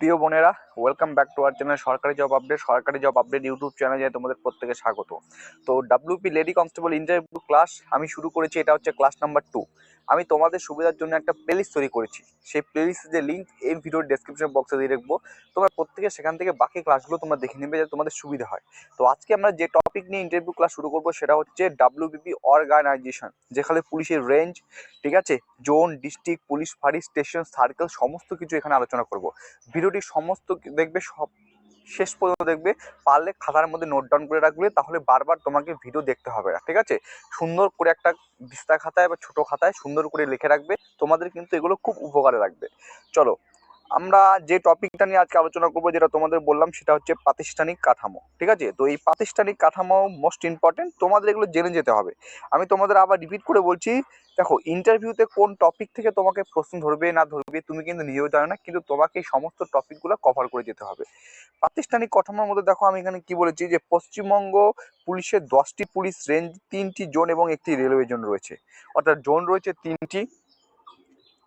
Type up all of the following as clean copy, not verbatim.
প্রিয় বোনেরা, welcome back to our channel সরকারি জব আপডেট ইউটিউব চ্যানেলে তোমাদের প্রত্যেকে স্বাগত। তো WP lady constable interview class আমি শুরু করেছি, এটা হচ্ছে ক্লাস নাম্বার 2। আমি তোমাদের সুবিধার জন্য একটা প্লেলিস্ট তৈরি করেছি। সেই প্লেলিস্টের যে লিঙ্ক এই ভিডিওর ডেসক্রিপশন বক্সে দিয়ে রাখবো। তোমরা প্রত্যেকে সেখান থেকে বাকি ক্লাসগুলো তোমরা দেখে নেবে যাতে তোমাদের সুবিধা হয়। তো আজকে আমরা যে টপিক নিয়ে ইন্টারভিউ ক্লাস শুরু করবো সেটা হচ্ছে ডাব্লিউবিপি অর্গানাইজেশন, যেখানে পুলিশের রেঞ্জ, ঠিক আছে, জোন, ডিস্ট্রিক্ট, পুলিশ ফাঁড়ি, স্টেশন, সার্কেল সমস্ত কিছু এখানে আলোচনা করব। ভিডিওটি সমস্ত দেখবে, সব শেষ পর্যন্ত দেখবে। পারলে খাতার মধ্যে নোট ডাউন করে রাখবে, তাহলে বারবার তোমাকে ভিডিও দেখতে হবে না, ঠিক আছে। সুন্দর করে একটা দিস্তা খাতায় বা ছোটো খাতায় সুন্দর করে লিখে রাখবে, তোমাদের কিন্তু এগুলো খুব উপকারে লাগবে। চলো আমরা যে টপিকটা নিয়ে আজকে আলোচনা করবো, যেটা তোমাদের বললাম, সেটা হচ্ছে প্রাতিষ্ঠানিক কাঠামো, ঠিক আছে। তো এই প্রাতিষ্ঠানিক কাঠামো মোস্ট ইম্পর্টেন্ট, তোমাদের এগুলো জেনে যেতে হবে। আমি তোমাদের আবার রিপিট করে বলছি, দেখো ইন্টারভিউতে কোন টপিক থেকে তোমাকে প্রশ্ন ধরবে না ধরবে তুমি কিন্তু নিজেও জানো না, কিন্তু তোমাকে এই সমস্ত টপিকগুলো কভার করে যেতে হবে। প্রাতিষ্ঠানিক কাঠামোর মধ্যে দেখো আমি এখানে কি বলেছি, যে পশ্চিমবঙ্গ পুলিশের 10টি পুলিশ রেঞ্জ, 3টি জোন এবং একটি রেলওয়ে জোন রয়েছে। অর্থাৎ জোন রয়েছে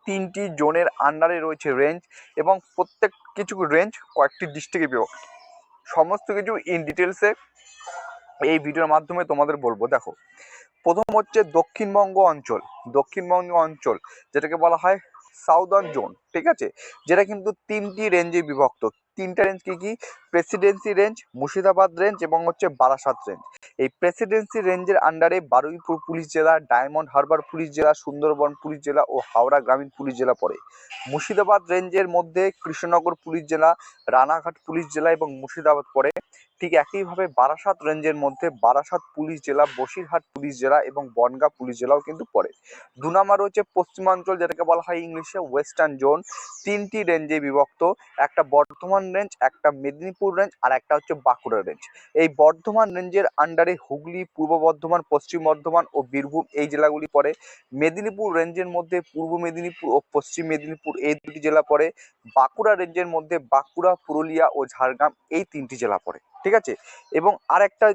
তিনটি জোনের আন্ডারে রয়েছে রেঞ্জ, এবং প্রত্যেক কিছু রেঞ্জ কয়েকটি ডিস্ট্রিক্টে বিভক্ত। সমস্ত কিছু ইন ডিটেলসে এই ভিডিওর মাধ্যমে তোমাদের বলবো। দেখো প্রথম হচ্ছে দক্ষিণবঙ্গ অঞ্চল, যেটাকে বলা হয় সাউদার্ন জোন, ঠিক আছে, যেটা কিন্তু 3টি রেঞ্জে বিভক্ত। 3টা রেঞ্জ কি? প্রেসিডেন্সি রেঞ্জ, মুর্শিদাবাদ রেঞ্জ এবং হচ্ছে বারাসাত রেঞ্জ। এই প্রেসিডেন্সি রেঞ্জের আন্ডারে বারুইপুর পুলিশ জেলা, ডায়মন্ড হারবার পুলিশ জেলা, সুন্দরবন পুলিশ জেলা ও হাওড়া গ্রামীণ পুলিশ জেলা পড়ে। মুর্শিদাবাদ রেঞ্জের মধ্যে কৃষ্ণনগর পুলিশ জেলা, রানাঘাট পুলিশ জেলা এবং মুর্শিদাবাদ পড়ে। ঠিক একইভাবে বারাসাত রেঞ্জের মধ্যে বারাসাত পুলিশ জেলা, বসিরহাট পুলিশ জেলা এবং বনগাঁ পুলিশ জেলাও কিন্তু পড়ে। 2 নম্বর হচ্ছে পশ্চিমাঞ্চল, যেটাকে বলা হয় ইংলিশে ওয়েস্টার্ন জোন। 3টি রেঞ্জে বিভক্ত, একটা বর্ধমান রেঞ্জ, একটা মেদিনীপুর রেঞ্জ আর একটা হচ্ছে বাঁকুড়া রেঞ্জ। এই বর্ধমান রেঞ্জের আন্ডারে হুগলি, পূর্ব বর্ধমান, পশ্চিম বর্ধমান ও বীরভূম এই জেলাগুলি পড়ে। মেদিনীপুর রেঞ্জের মধ্যে পূর্ব মেদিনীপুর ও পশ্চিম মেদিনীপুর এই 2টি জেলা পড়ে। বাঁকুড়া রেঞ্জের মধ্যে বাঁকুড়া, পুরুলিয়া ও ঝাড়গ্রাম এই 3টি জেলা পড়ে, ঠিক আছে। এবং আরেকটা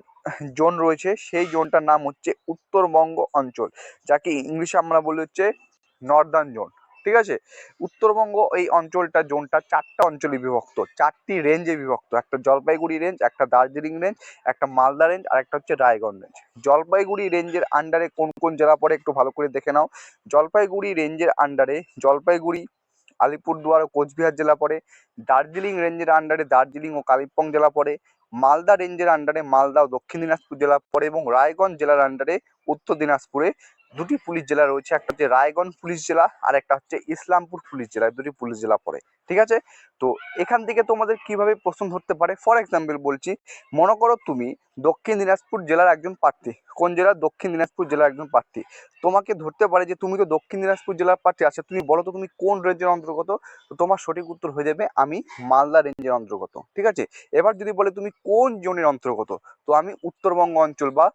জোন রয়েছে, সেই জোনটার নাম হচ্ছে উত্তরবঙ্গ অঞ্চল, যাকে ইংলিশে আমরা বলি হচ্ছে নর্দার্ন জোন, ঠিক আছে। উত্তরবঙ্গ এই অঞ্চলটা, জোনটা 4টা অঞ্চলে বিভক্ত, 4টি রেঞ্জে বিভক্ত। একটা জলপাইগুড়ি রেঞ্জ, একটা দার্জিলিং রেঞ্জ, একটা মালদা রেঞ্জ আর একটা হচ্ছে রায়গঞ্জ রেঞ্জ। জলপাইগুড়ি রেঞ্জের আন্ডারে কোন কোন জেলা পড়ে একটু ভালো করে দেখে নাও। জলপাইগুড়ি রেঞ্জের আন্ডারে জলপাইগুড়ি, আলিপুরদুয়ার ও কোচবিহার জেলা পড়ে। দার্জিলিং রেঞ্জের আন্ডারে দার্জিলিং ও কালিম্পং জেলা পড়ে। মালদা রেঞ্জের আন্ডারে মালদা ও দক্ষিণ দিনাজপুর জেলা পড়ে। এবং রায়গঞ্জ জেলার আন্ডারে উত্তর দিনাজপুরে 2টি পুলিশ জেলা রয়েছে, একটা হচ্ছে রায়গঞ্জ পুলিশ জেলা আর একটা হচ্ছে ইসলামপুর পুলিশ জেলা, 2টি পুলিশ জেলা পড়ে, ঠিক আছে। তো এখান থেকে তোমাদের কিভাবে প্রশ্ন ধরতে পারে, ফর এক্সাম্পল বলছি, মনে করো তুমি দক্ষিণ দিনাজপুর জেলার একজন প্রার্থী। কোন জেলা? দক্ষিণ দিনাজপুর জেলার একজন প্রার্থী। তোমাকে ধরতে পারে যে তুমি তো দক্ষিণ দিনাজপুর জেলার প্রার্থী, আচ্ছা তুমি বলো তো তুমি কোন রেঞ্জের অন্তর্গত। তো তোমার সঠিক উত্তর হয়ে যাবে আমি মালদা রেঞ্জের অন্তর্গত, ঠিক আছে। এবার যদি বলে তুমি কোন জোনের অন্তর্গত, তো আমি উত্তরবঙ্গ অঞ্চল বা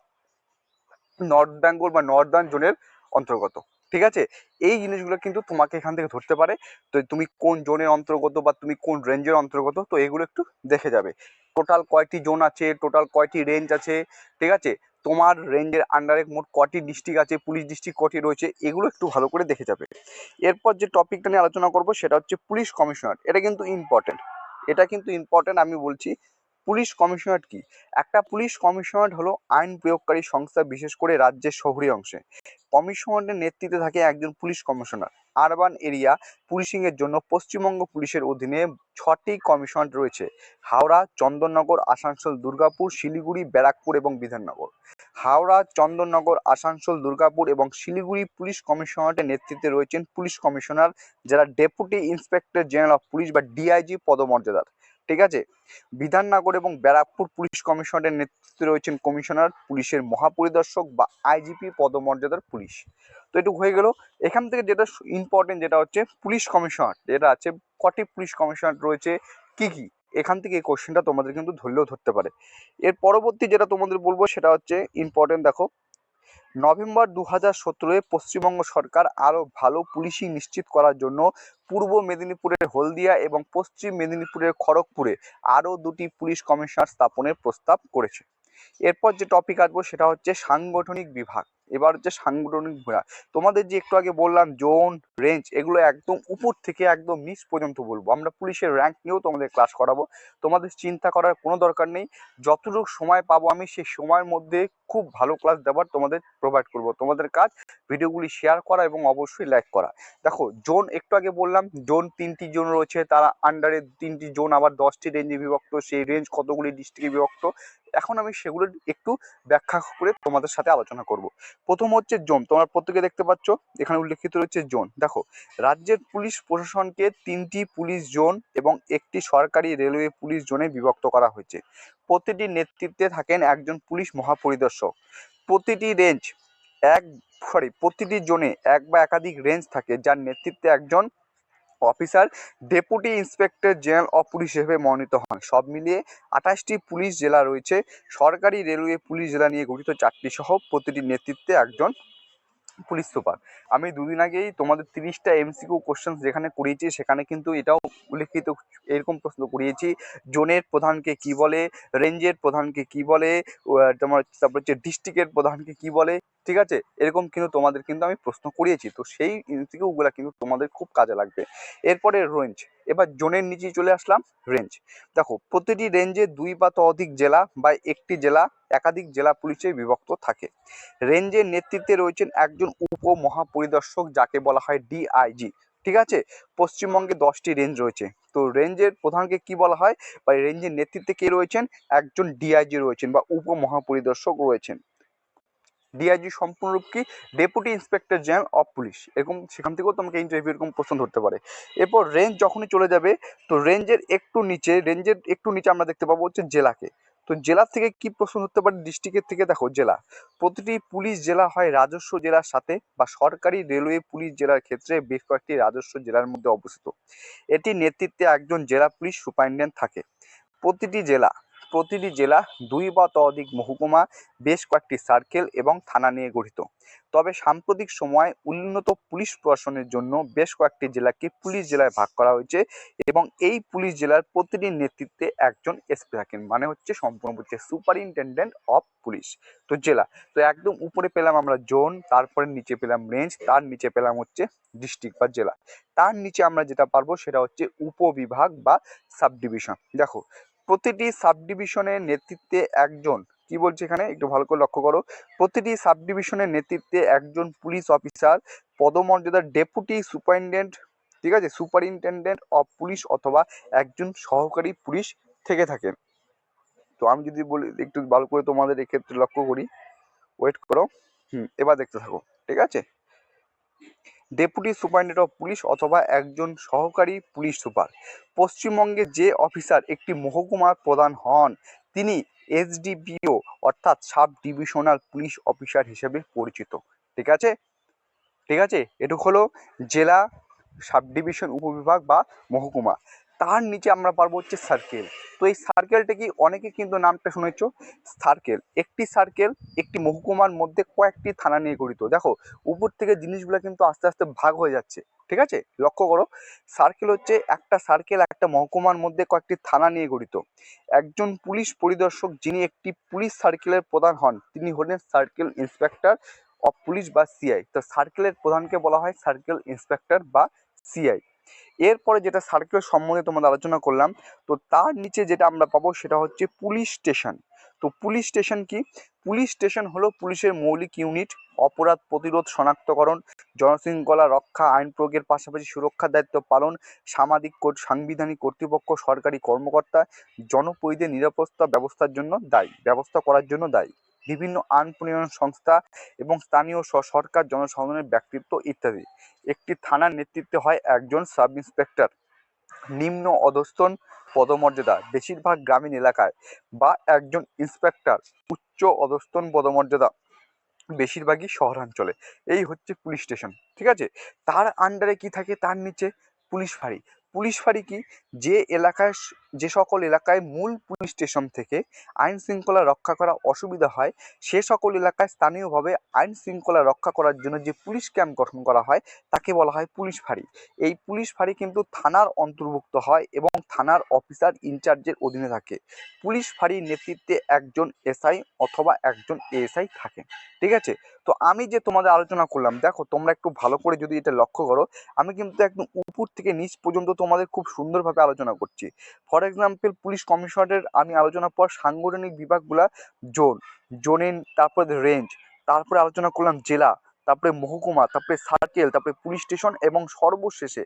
নর্থ বেঙ্গল বা নর্দার্ন জোনের অন্তর্গত, ঠিক আছে। এই জিনিসগুলো কিন্তু তোমাকে এখান থেকে ধরতে পারে। তো তুমি কোন জোনের অন্তর্গত বা তুমি কোন রেঞ্জের অন্তর্গত, তো এগুলো একটু দেখে যাবে। টোটাল কয়টি জোন আছে, টোটাল কয়টি রেঞ্জ আছে, ঠিক আছে। তোমার রেঞ্জের আন্ডারে মোট কটি ডিস্ট্রিক্ট আছে, পুলিশ ডিস্ট্রিক্ট কটি রয়েছে, এগুলো একটু ভালো করে দেখে যাবে। এরপর যে টপিকটা নিয়ে আলোচনা করবো সেটা হচ্ছে পুলিশ কমিশনার। এটা কিন্তু ইম্পর্টেন্ট, আমি বলছি। পুলিশ কমিশনার কি? একটা পুলিশ কমিশনার হলো আইন প্রয়োগকারী সংস্থা, বিশেষ করে রাজ্যের শহরী অংশে। কমিশনারের নেতৃত্বে থাকে একজন police commissioner. Urban area policing এর জন্য পশ্চিমবঙ্গ পুলিশের অধীনে 6টি কমিশনার রয়েছে: হাওড়া, চন্দননগর, আসানসোল, দুর্গাপুর, শিলিগুড়ি, ব্যারাকপুর এবং বিধাননগর। হাওড়া, চন্দননগর, আসানসোল, দুর্গাপুর এবং শিলিগুড়ি পুলিশ কমিশনারের নেতৃত্বে রয়েছেন পুলিশ কমিশনার, যারা deputy inspector general of police বা ডিআইজি পদমর্যাদার, ঠিক আছে। বিধাননগর এবং ব্যারাকপুর পুলিশ কমিশনারের নেতৃত্বে রয়েছেন কমিশনার, পুলিশের মহাপরিদর্শক বা আইজিপি পদমর্যাদার পুলিশ। তো এটুকু হয়ে গেল। এখান থেকে যেটা ইম্পর্টেন্ট, যেটা হচ্ছে পুলিশ কমিশনার যেটা আছে, কটি পুলিশ কমিশনার রয়েছে, কি কি, এখান থেকে এই কোশ্চেনটা তোমাদের কিন্তু ধরলেও ধরতে পারে। এর পরবর্তী যেটা তোমাদের বলবো সেটা হচ্ছে ইম্পর্টেন্ট। দেখো, নভেম্বর 2017-এ পশ্চিমবঙ্গ সরকার আরও ভালো পুলিশিং নিশ্চিত করার জন্য পূর্ব মেদিনীপুরের হলদিয়া এবং পশ্চিম মেদিনীপুরের খড়গপুরে আরও 2টি পুলিশ কমিশনার স্থাপনের প্রস্তাব করেছে। এরপর যে টপিক আসবো সেটা হচ্ছে সাংগঠনিক বিভাগ। এবার হচ্ছে সাংগঠনিক ভূমিকা। তোমাদের যে একটু আগে বললাম জোন, রেঞ্জ, এগুলো একদম উপর থেকে একদম নিচ পর্যন্ত বলবো। আমরা পুলিশের র্যাঙ্ক নিয়েও তোমাদের ক্লাস করাবো, তোমাদের চিন্তা করার কোনো দরকার নেই। যতটুকু সময় পাবো আমি সেই সময়ের মধ্যে খুব ভালো ক্লাস দেওয়ার তোমাদের প্রোভাইড করব। তোমাদের কাজ ভিডিওগুলি শেয়ার করা এবং অবশ্যই লাইক করা। দেখো জোন একটু আগে বললাম, জোন 3টি জোন রয়েছে, তারা আন্ডারে 3টি জোন আবার 10টি রেঞ্জে বিভক্ত, সেই রেঞ্জ কতগুলি ডিস্ট্রিক্টে বিভক্ত। এখন আমি সেগুলো একটু ব্যাখ্যা করে তোমাদের সাথে আলোচনা করব। প্রথম হচ্ছে জোন, তোমরা প্রত্যেকে দেখতে পাচ্ছ এখানে উল্লেখিত রয়েছে জোন। দেখো রাজ্যের পুলিশ প্রশাসনকে 3টি পুলিশ জোন এবং একটি সরকারি রেলওয়ে পুলিশ জোনে বিভক্ত করা হয়েছে। প্রতিটি নেতৃত্বে থাকেন একজন পুলিশ মহাপরিদর্শক। প্রতিটি রেঞ্জ প্রতিটি জোনে এক বা একাধিক রেঞ্জ থাকে, যার নেতৃত্বে একজন officer deputy inspector general of police হিসেবে মনোনীত হন। সব মিলিয়ে 28টি পুলিশ জেলা রয়েছে। সরকারি রেলওয়ে পুলিশ জেলা নিয়ে গঠিত 4টি সহ প্রতিটি নেতৃত্বে একজন পুলিশ সুপার। আমি দুদিন আগেই তোমাদের 30টা এমসিকিউ কোশ্চেন যেখানে করিয়েছি সেখানে কিন্তু এটাও উল্লেখিত, এরকম প্রশ্ন করিয়েছি, জোনের প্রধানকে কি বলে, রেঞ্জের প্রধানকে কি বলে, তোমার তারপর হচ্ছে ডিস্ট্রিক্টের প্রধানকে কি বলে, ঠিক আছে, এরকম কিন্তু তোমাদের কিন্তু আমি প্রশ্ন করিয়েছি। তো সেই এমসিকিউগুলো কিন্তু তোমাদের খুব কাজে লাগবে। এরপরে রেঞ্জ, এবার জোনের নিচে চলে আসলাম। রেঞ্জ দেখো প্রতিটি রেঞ্জে 2 বা ততোধিক জেলা বা একটি জেলা একাধিক জেলা পুলিশে বিভক্ত থাকে। রেঞ্জের নেতৃত্বে রয়েছেন একজন উপমহাপরিদর্শক, যাকে বলা হয় ডিআইজি। ঠিক আছে, পশ্চিমবঙ্গে 10টি রেঞ্জ রয়েছে। তো রেঞ্জের প্রধানকে কি বলা হয় বা রেঞ্জের নেতৃত্বে কে রয়েছেন, একজন ডিআইজি রয়েছেন বা উপমহাপরিদর্শক রয়েছেন। ডিআইজি সম্পূর্ণরূপ কি, deputy inspector general of police. এরকম সেখান থেকেও তোমাকে ইন্টারভিউ এরকম প্রশ্ন ধরতে পারে। এরপর রেঞ্জ যখনই চলে যাবে, তো রেঞ্জের একটু নিচে আমরা দেখতে পাবো হচ্ছে জেলাকে। তো জেলা থেকে কি প্রশ্ন ধরতে পারে, ডিস্ট্রিক্টের থেকে। দেখো জেলা, প্রতিটি পুলিশ জেলা হয় রাজস্ব জেলার সাথে বা সরকারি রেলওয়ে পুলিশ জেলার ক্ষেত্রে বেশ কয়েকটি রাজস্ব জেলার মধ্যে অবস্থিত। এটি নেতৃত্বে একজন জেলা পুলিশ সুপারিনটেন্ডেন্ট থাকে। প্রতিটি জেলা প্রতিটি জেলা 2 বা ততোধিক মহকুমা, বেশ কয়েকটি সার্কেল এবং থানা নিয়ে গঠিত। তবে সাম্প্রতিক সময়ে উন্নত পুলিশ প্রশাসনের জন্য বেশ কয়েকটি জেলাকে পুলিশ জেলায় ভাগ করা হয়েছে এবং এই পুলিশ জেলার প্রতিটি নেতৃত্বে একজন এসপি থাকেন, মানে হচ্ছে সম্পূর্ণ হচ্ছে সুপারিনটেন্ডেন্ট অফ পুলিশ। তো জেলা, তো একদম উপরে পেলাম আমরা জোন, তারপরে নিচে পেলাম রেঞ্জ, তার নিচে পেলাম হচ্ছে ডিস্ট্রিক্ট বা জেলা, তার নিচে আমরা যেটা পারবো সেটা হচ্ছে উপবিভাগ বা সাব ডিভিশন। দেখো প্রতিটি সাব ডিভিশনের নেতৃত্বে একজন, কি বলছে এখানে একটু ভালো করে লক্ষ্য করো, প্রতিটি সাব ডিভিশনের নেতৃত্বে একজন পুলিশ অফিসার পদমর্যাদার ডেপুটি সুপারিনটেন্ডেন্ট, ঠিক আছে, সুপারিনটেন্ডেন্ট অফ পুলিশ অথবা একজন সহকারী পুলিশ থেকে থাকেন। তো আমি যদি বলি একটু ভালো করে তোমাদের এক্ষেত্রে লক্ষ্য করি, ওয়েট করো, এবার দেখতে থাকো, ঠিক আছে। ডেপুটি সুপারিনটেন্ডেন্ট অফ পুলিশ অথবা একজন সহকারী পুলিশ সুপার। পশ্চিমবঙ্গে যে অফিসার একটি মহকুমার প্রধান হন তিনি এসডিপিও অর্থাৎ সাব ডিভিশনাল পুলিশ অফিসার হিসেবে পরিচিত। ঠিক আছে, ঠিক আছে, এটুকু হলো জেলা, সাব ডিভিশন, উপবিভাগ বা মহকুমা। তার নিচে আমরা পারবো হচ্ছে সার্কেল। তো এই সার্কেলটা কি, অনেকে কিন্তু নামটা শুনেছ, সার্কেল একটি মহকুমার মধ্যে কয়েকটি থানা নিয়ে গঠিত। দেখো উপর থেকে জিনিসগুলো কিন্তু আস্তে আস্তে ভাগ হয়ে যাচ্ছে, ঠিক আছে, লক্ষ্য করো। সার্কেল হচ্ছে একটা সার্কেল একটা মহকুমার মধ্যে কয়েকটি থানা নিয়ে গঠিত। একজন পুলিশ পরিদর্শক যিনি একটি পুলিশ সার্কেলের প্রধান হন তিনি হলেন সার্কেল ইন্সপেক্টর অফ পুলিশ বা সিআই। তো সার্কেলের প্রধানকে বলা হয় সার্কেল ইন্সপেক্টর বা সিআই। এরপরে যেটা সার্কেল সম্বন্ধে তোমাদের আলোচনা করলাম, তো তার নিচে যেটা আমরা পাবো সেটা হচ্ছে পুলিশ স্টেশন। তো পুলিশ স্টেশন কি, পুলিশ স্টেশন হলো পুলিশের মৌলিক ইউনিট। অপরাধ প্রতিরোধ, শনাক্তকরণ, জনশৃঙ্খলা রক্ষা, আইন প্রয়োগের পাশাপাশি সুরক্ষার দায়িত্ব পালন, সাংবিধানিক কর্তৃপক্ষ, সরকারি কর্মকর্তা, জনপ্রতিনিধিদের নিরাপত্তা ব্যবস্থা করার জন্য দায়ী, বিভিন্ন আইন প্রণয়ন সংস্থা এবং স্থানীয় সরকার, জনসাধারণের ব্যক্তিত্ব ইত্যাদি। একটি থানার নেতৃত্বে হয় একজন সাব ইন্সপেক্টর। নিম্ন অধস্তন পদমর্যাদা বেশিরভাগ গ্রামীণ এলাকায়, বা একজন ইন্সপেক্টর উচ্চ অধস্তন পদমর্যাদা বেশিরভাগই শহরাঞ্চলে। এই হচ্ছে পুলিশ স্টেশন, ঠিক আছে। তার আন্ডারে কি থাকে, তার নিচে পুলিশ ফাঁড়ি। পুলিশ ফাঁড়ি কি, যে এলাকায় যে সকল এলাকায় মূল পুলিশ স্টেশন থেকে আইন শৃঙ্খলা রক্ষা করা অসুবিধা হয়, সে সকল এলাকায় স্থানীয়ভাবে আইন শৃঙ্খলা রক্ষা করার জন্য যে পুলিশ ক্যাম্প গঠন করা হয় তাকে বলা হয় পুলিশ ফাঁড়ি। এই পুলিশ ফাঁড়ি কিন্তু থানার অন্তর্ভুক্ত হয় এবং থানার অফিসার ইনচার্জের অধীনে থাকে। পুলিশ ফাঁড়ির নেতৃত্বে একজন এসআই অথবা একজন এএসআই থাকেন। ঠিক আছে, তো আমি যে তোমাদের আলোচনা করলাম, দেখো তোমরা একটু ভালো করে যদি এটা লক্ষ্য করো, আমি কিন্তু একদম উপর থেকে নিচ পর্যন্ত তোমাদের খুব সুন্দরভাবে আলোচনা করছি। ফর এক্সাম্পল, পুলিশ কমিশনারের আমি আলোচনার পর সাংগঠনিক বিভাগগুলা জোন, জোনের তারপরে রেঞ্জ, তারপরে আলোচনা করলাম জেলা, তারপরে মহকুমা, তারপরে সার্কেল, তারপরে পুলিশ স্টেশন এবং সর্বশেষে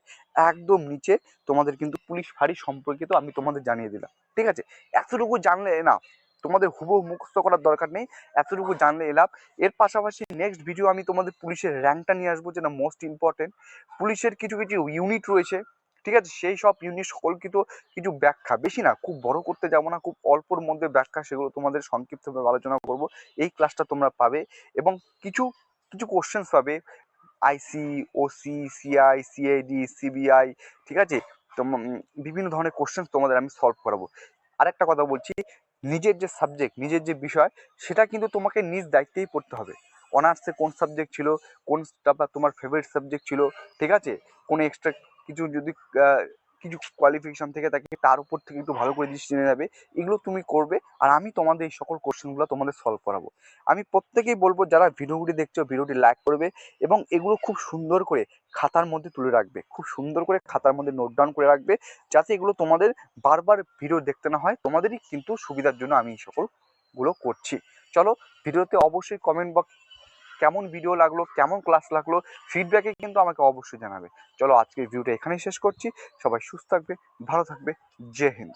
একদম নিচে তোমাদের কিন্তু পুলিশ ফাঁড়ি সম্পর্কিত আমি তোমাদের জানিয়ে দিলাম। ঠিক আছে, এতটুকু জানলে না, তোমাদের হুবহু মুখস্থ করার দরকার নেই, এতটুকু জানলে এলাপ। এর পাশাপাশি নেক্সট ভিডিও আমি তোমাদের পুলিশের র্যাঙ্কটা নিয়ে আসবো, যেটা মোস্ট ইম্পর্টেন্ট। পুলিশের কিছু কিছু ইউনিট রয়েছে, ঠিক আছে, সেই সব ইউনিট সকলকিত কিছু ব্যাখ্যা, বেশি না, খুব বড় করতে যাবো না, খুব অল্পর মধ্যে ব্যাখ্যা, সেগুলো তোমাদের সংক্ষিপ্তভাবে আলোচনা করব। এই ক্লাসটা তোমরা পাবে এবং কিছু কিছু কোশ্চেন্স পাবে, আইসি, ওসি, সিআই, সিআইডি, সিবিআই, ঠিক আছে, তো বিভিন্ন ধরনের কোশ্চেন্স তোমাদের আমি সলভ করাবো। আরেকটা কথা বলছি, নিজের যে সাবজেক্ট, নিজের যে বিষয়, সেটা কিন্তু তোমাকে নিজ দায়িত্বেই পড়তে হবে। অনার্সে কোন সাবজেক্ট ছিল, কোনটা বা তোমার ফেভারিট সাবজেক্ট ছিল, ঠিক আছে, কোনো এক্সট্রা কিছু যদি কিছু কোয়ালিফিকেশন থেকে থাকে, তার উপর থেকে একটু ভালো করে জিনিস জেনে যাবে। এগুলো তুমি করবে আর আমি তোমাদের এই সকল কোশ্চেনগুলো তোমাদের সলভ করাবো। আমি প্রত্যেকেই বলবো, যারা ভিডিওটি দেখছো ভিডিওটি লাইক করবে এবং এগুলো খুব সুন্দর করে খাতার মধ্যে তুলে রাখবে, খুব সুন্দর করে খাতার মধ্যে নোট ডাউন করে রাখবে, যাতে এগুলো তোমাদের বারবার ভিডিও দেখতে না হয়। তোমাদেরই কিন্তু সুবিধার জন্য আমি এই সকলগুলো করছি। চলো, ভিডিওতে অবশ্যই কমেন্ট বক্স কেমন ভিডিও লাগলো, কেমন ক্লাস লাগলো, ফিডব্যাকে কিন্তু আমাকে অবশ্যই জানাবে। চলো, আজকের ভিডিওটা এখানেই শেষ করছি। সবাই সুস্থ থাকবে, ভালো থাকবে। জয় হিন্দ।